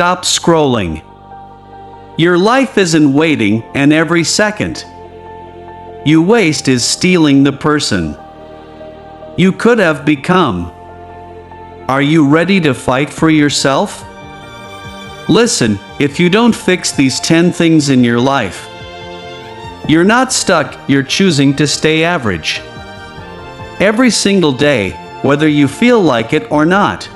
stop scrolling. Your life isn't waiting, and every second you waste is stealing the person you could have become. Are you ready to fight for yourself? Listen, if you don't fix these 10 things in your life, you're not stuck, you're choosing to stay average. Every single day, whether you feel like it or not,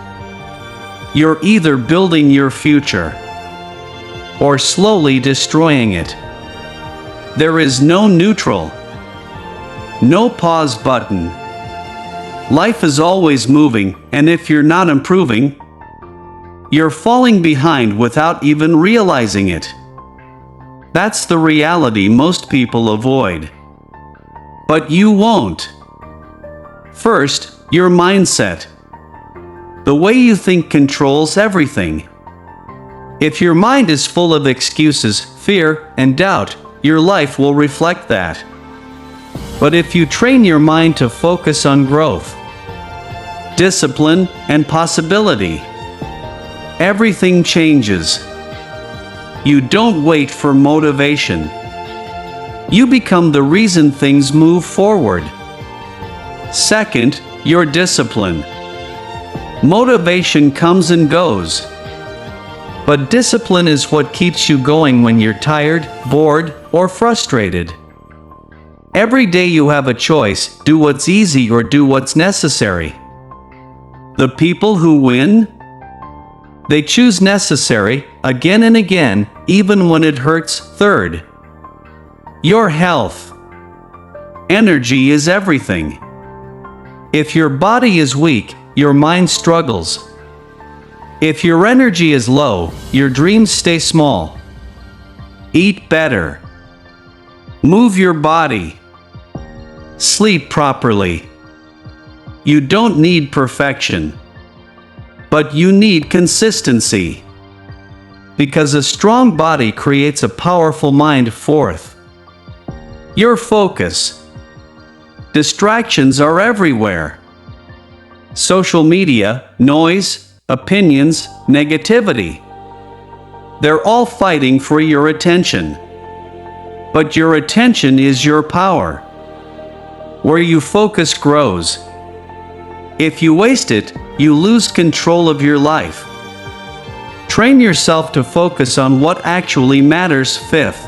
you're either building your future or slowly destroying it. There is no neutral, no pause button. Life is always moving, and if you're not improving, you're falling behind without even realizing it. That's the reality most people avoid. But you won't. First, your mindset. The way you think controls everything. If your mind is full of excuses, fear, and doubt, your life will reflect that. But if you train your mind to focus on growth, discipline, and possibility, everything changes. You don't wait for motivation. You become the reason things move forward. Second, your discipline. Motivation comes and goes, but discipline is what keeps you going when you're tired, bored, or frustrated. Every day you have a choice: do what's easy or do what's necessary. The people who win? They choose necessary, again and again, even when it hurts. Third, your health. Energy is everything. If your body is weak, your mind struggles. If your energy is low, your dreams stay small. Eat better. Move your body. Sleep properly. You don't need perfection, but you need consistency. Because a strong body creates a powerful mind. Fourth, your focus. Distractions are everywhere. Social media, noise, opinions, negativity. They're all fighting for your attention. But your attention is your power. Where you focus grows. If you waste it, you lose control of your life. Train yourself to focus on what actually matters. Fifth,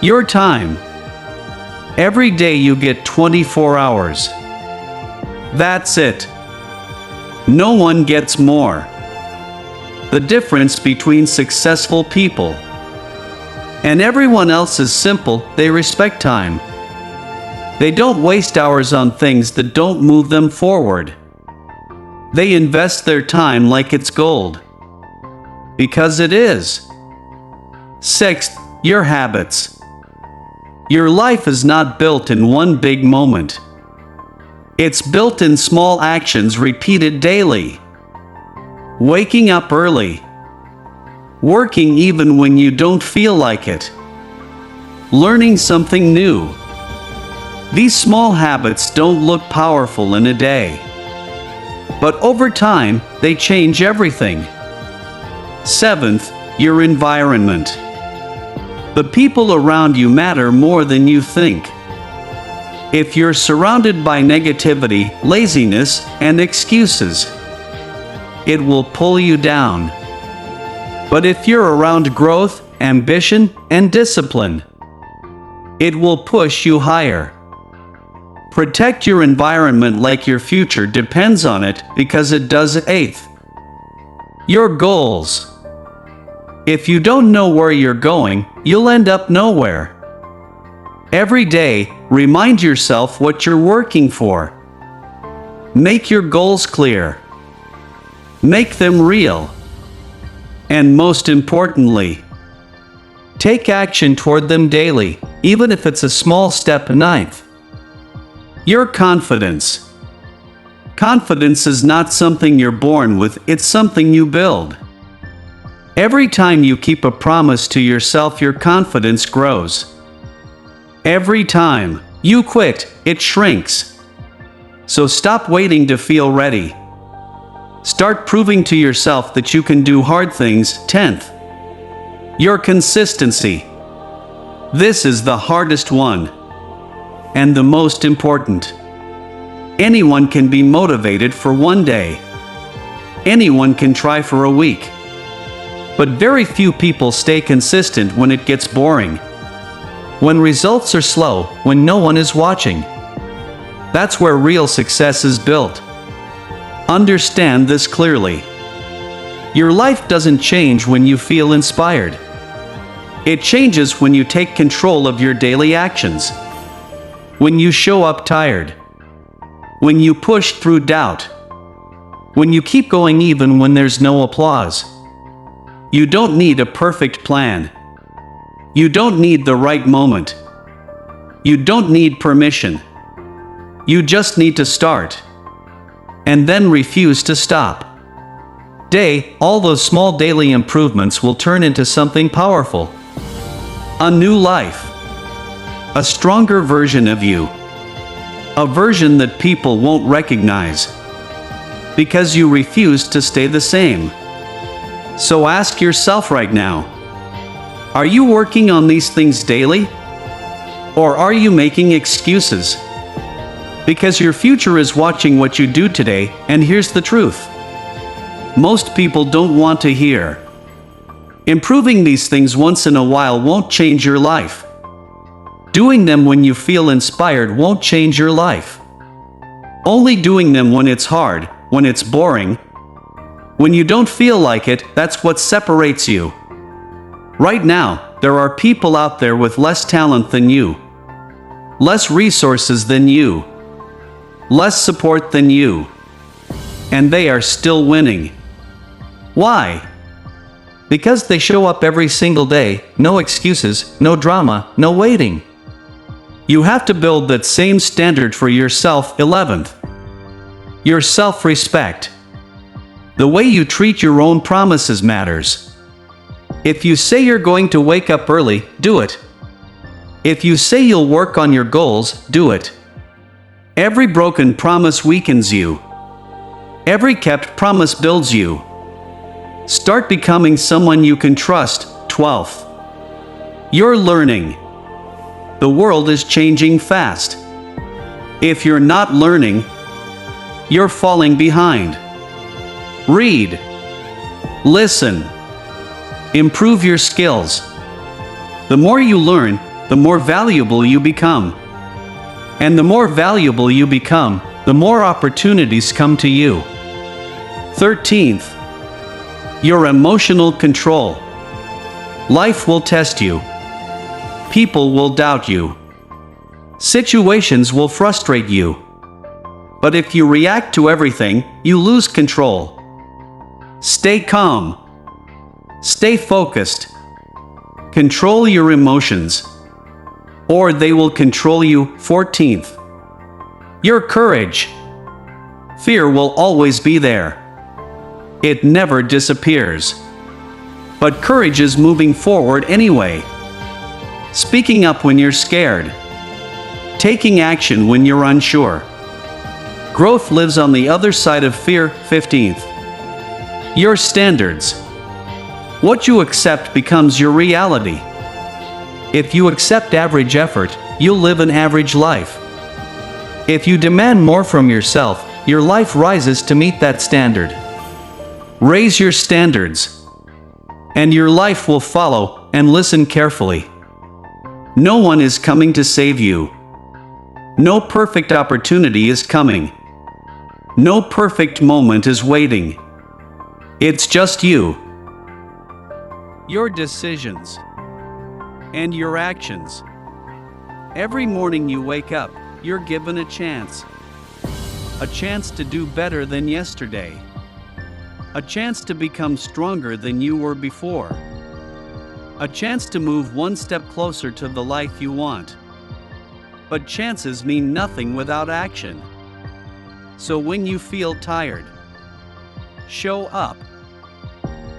your time. Every day you get 24 hours. That's it. No one gets more. The difference between successful people and everyone else is simple: they respect time. They don't waste hours on things that don't move them forward. They invest their time like it's gold. Because it is. Sixth, your habits. Your life is not built in one big moment. It's built in small actions repeated daily. Waking up early. Working even when you don't feel like it. Learning something new. These small habits don't look powerful in a day, but over time, they change everything. Seventh, your environment. The people around you matter more than you think. If you're surrounded by negativity, laziness, and excuses, it will pull you down. But if you're around growth, ambition, and discipline, it will push you higher. Protect your environment like your future depends on it, because it does. Eighth, your goals. If you don't know where you're going, you'll end up nowhere. Every day, remind yourself what you're working for. Make your goals clear. Make them real. And most importantly, take action toward them daily, even if it's a small step. Ninth, your confidence. Confidence is not something you're born with, it's something you build. Every time you keep a promise to yourself, your confidence grows. Every time you quit, it shrinks. So stop waiting to feel ready. Start proving to yourself that you can do hard things. 10th, your consistency. This is the hardest one, and the most important. Anyone can be motivated for one day. Anyone can try for a week. But very few people stay consistent when it gets boring. When results are slow, when no one is watching. That's where real success is built. Understand this clearly. Your life doesn't change when you feel inspired. It changes when you take control of your daily actions. When you show up tired. When you push through doubt. When you keep going even when there's no applause. You don't need a perfect plan. You don't need the right moment. You don't need permission. You just need to start. And then refuse to stop. All those small daily improvements will turn into something powerful. A new life. A stronger version of you. A version that people won't recognize. Because you refuse to stay the same. So ask yourself right now. Are you working on these things daily? Or are you making excuses? Because your future is watching what you do today, and here's the truth. Most people don't want to hear. Improving these things once in a while won't change your life. Doing them when you feel inspired won't change your life. Only doing them when it's hard, when it's boring, when you don't feel like it, that's what separates you. Right now, there are people out there with less talent than you, less resources than you, less support than you, and they are still winning. Why? Because they show up every single day, no excuses, no drama, no waiting. You have to build that same standard for yourself. 11th, your self-respect. The way you treat your own promises matters. If you say you're going to wake up early, do it. If you say you'll work on your goals, do it. Every broken promise weakens you. Every kept promise builds you. Start becoming someone you can trust. 12th, you're learning. The world is changing fast. If you're not learning, you're falling behind. Read. Listen. Improve your skills. The more you learn, the more valuable you become. And the more valuable you become, the more opportunities come to you. 13th, your emotional control. Life will test you. People will doubt you. Situations will frustrate you. But if you react to everything, you lose control. Stay calm. Stay focused. Control your emotions, or they will control you. 14th, your courage. Fear will always be there. It never disappears. But courage is moving forward anyway. Speaking up when you're scared. Taking action when you're unsure. Growth lives on the other side of fear. 15th, your standards. What you accept becomes your reality. If you accept average effort, you'll live an average life. If you demand more from yourself, your life rises to meet that standard. Raise your standards, and your life will follow. And listen carefully. No one is coming to save you. No perfect opportunity is coming. No perfect moment is waiting. It's just you. Your decisions. And your actions. Every morning you wake up, you're given a chance. A chance to do better than yesterday. A chance to become stronger than you were before. A chance to move one step closer to the life you want. But chances mean nothing without action. So when you feel tired, show up.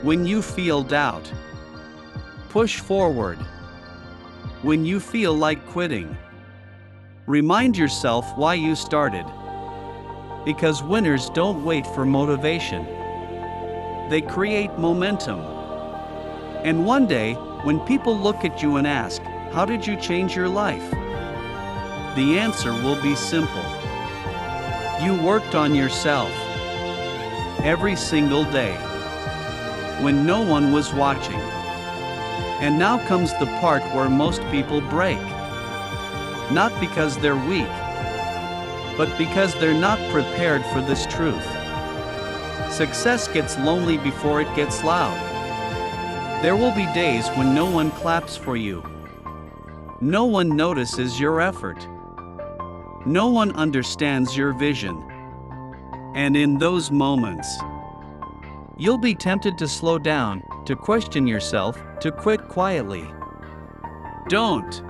When you feel doubt, push forward. When you feel like quitting, remind yourself why you started. Because winners don't wait for motivation. They create momentum. And one day, when people look at you and ask, "How did you change your life?" the answer will be simple. You worked on yourself. Every single day. When no one was watching. And now comes the part where most people break. Not because they're weak, but because they're not prepared for this truth. Success gets lonely before it gets loud. There will be days when no one claps for you. No one notices your effort. No one understands your vision. And in those moments, you'll be tempted to slow down, to question yourself, to quit quietly. Don't.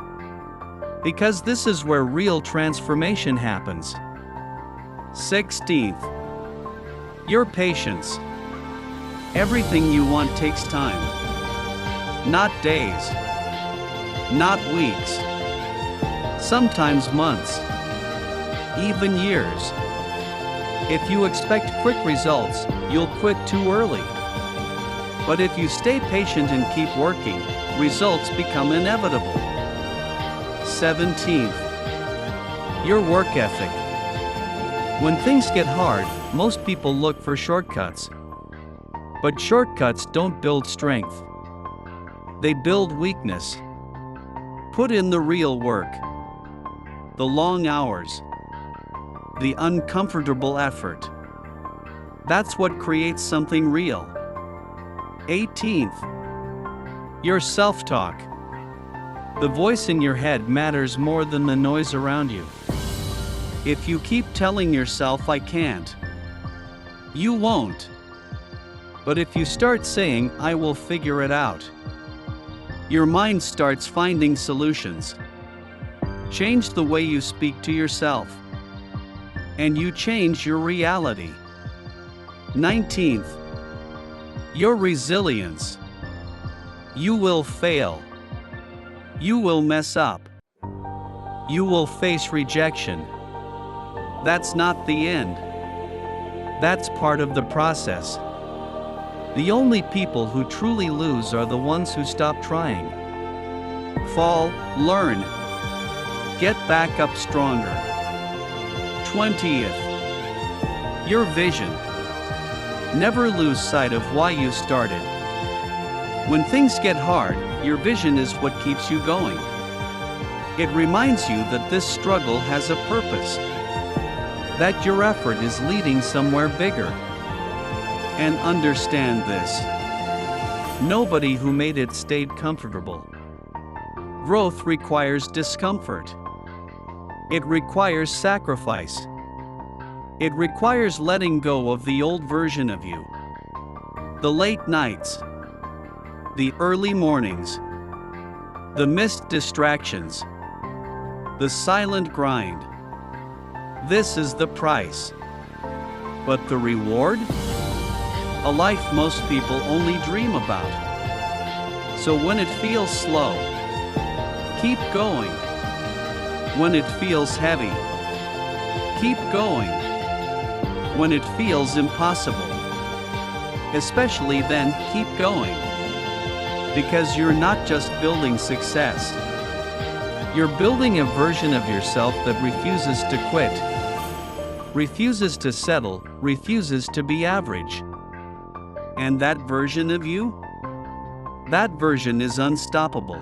Because this is where real transformation happens. 16th. Your patience. Everything you want takes time. Not days. Not weeks. Sometimes months. Even years. If you expect quick results, you'll quit too early. But if you stay patient and keep working, results become inevitable. 17th. Your work ethic. When things get hard, most people look for shortcuts. But shortcuts don't build strength. They build weakness. Put in the real work. The long hours. The uncomfortable effort. That's what creates something real. 18th. Your self-talk. The voice in your head matters more than the noise around you. If you keep telling yourself "I can't," you won't. But if you start saying "I will figure it out," your mind starts finding solutions. Change the way you speak to yourself, and you change your reality. 19th. Your resilience. You will fail. You will mess up. You will face rejection. That's not the end. That's part of the process. The only people who truly lose are the ones who stop trying. Fall, learn. Get back up stronger. 20th. Your vision. Never lose sight of why you started. When things get hard, your vision is what keeps you going. It reminds you that this struggle has a purpose, that your effort is leading somewhere bigger. And understand this: nobody who made it stayed comfortable. Growth requires discomfort. It requires sacrifice. It requires letting go of the old version of you. The late nights, the early mornings, the missed distractions, the silent grind. This is the price. But the reward? A life most people only dream about. So when it feels slow, keep going. When it feels heavy, keep going. When it feels impossible, especially then, keep going. Because you're not just building success. You're building a version of yourself that refuses to quit, refuses to settle, refuses to be average. And that version of you? That version is unstoppable.